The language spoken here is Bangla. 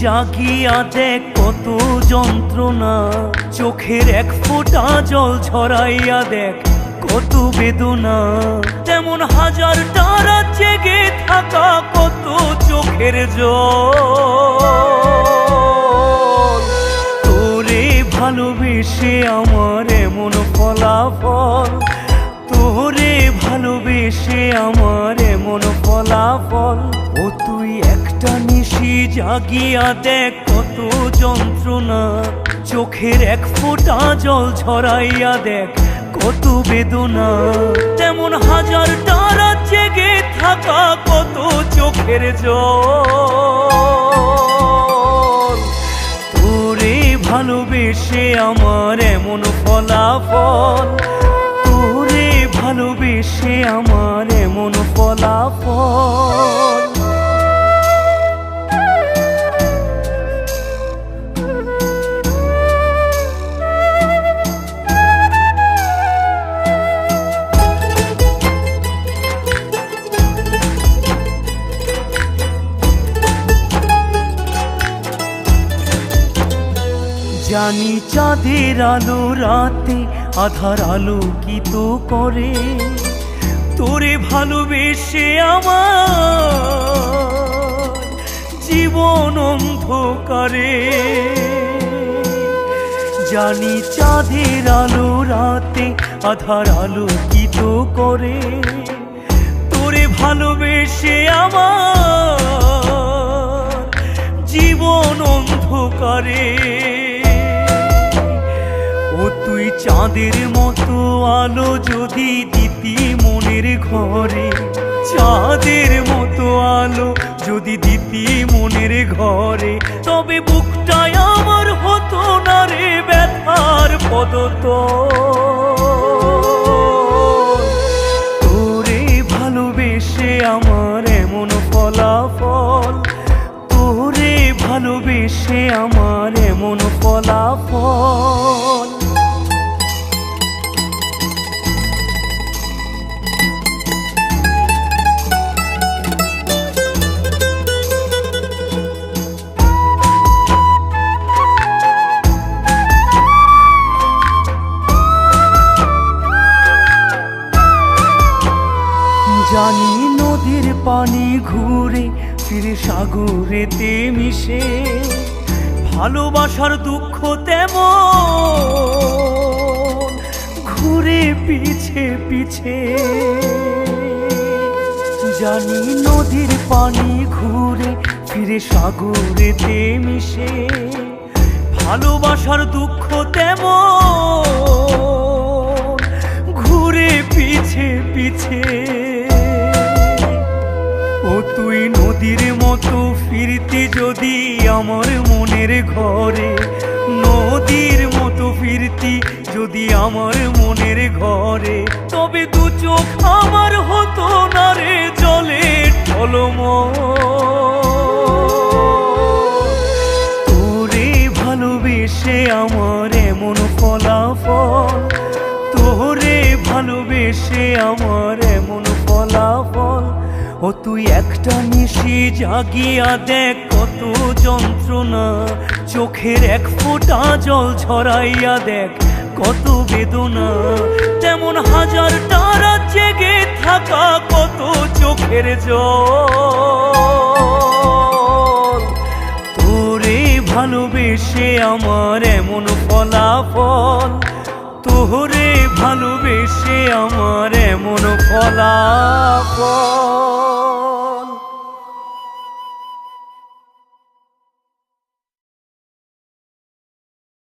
জাগিয়া দেখ কত যন্ত্রণা, চোখের এক ফোঁটা জল ঝরাইয়া দেখ কত বেদনা। তেমন হাজারটা রাত জেগে থাকা কত চোখের জল। তোরে ভালোবেসে আমার এমন ফলাফল, তোরে ভালোবেসে আমার এমন ফলাফল। ও তুই একটা নিশি জাগিয়া দেখ কত যন্ত্রণা, চোখের এক ফোঁটা জল ঝরাইয়া দেখ কত বেদনা। তেমন হাজারটা রাত জেগে থাকা কত চোখের জল। তোরে ভালোবেসে আমার এমন ফলাফল, তোরে ভালোবেসে আমার এমন ফলাফল। জানি চাঁদের আলো রাতে আধার আলোকিত করে, তোরে ভালোবেসে আমার জীবন অন্ধকারে। জানি চাঁদের আলো রাতে আধার আলোকিত করে, তোরে ভালোবেসে আমার জীবন অন্ধকারে। ও তুই চাঁদের মতো আলো যদি দিতি মনের ঘরে, চাঁদের মতো আলো যদি দিতি মনের ঘরে, তবে বুকটাই আমার হতো না রে ব্যথার পদতল। তোরে ভালোবেসে আমার এমন ফলাফল, তোরে ভালোবেসে আমার এমন ফলাফল। জানি নদীর পানি ঘুরে ফিরে সাগরেতে মিশে, ভালোবাসার দুঃখ তেমন ঘুরে পিছে পিছে। জানি নদীর পানি ঘুরে ফিরে সাগরেতে মিশে, ভালোবাসার দুঃখ তেমন ঘুরে পিছে পিছে। ও তুই নদীর মতো ফিরতি যদি আমার মনের ঘরে, নদীর মতো ফিরতি যদি আমার মনের ঘরে, তবে দু চোখ আমার হতো না রে জলে টলমল। তোরে ভালোবেসে আমার এমন ফলাফল, তোরে ভালোবেসে আমার এমন ফলাফল। ও তুই একটা নিশি জাগিয়া দেখ কত যন্ত্রণা, চোখের এক ফোঁটা জল ঝরাইয়া দেখ কত বেদনা। তেমন হাজারটা রাত জেগে থাকা কত চোখের জল। তোরে ভালোবেসে আমার এমন ফলাফল, তোরে ভালোবেসে আমার এমন ফলাফল।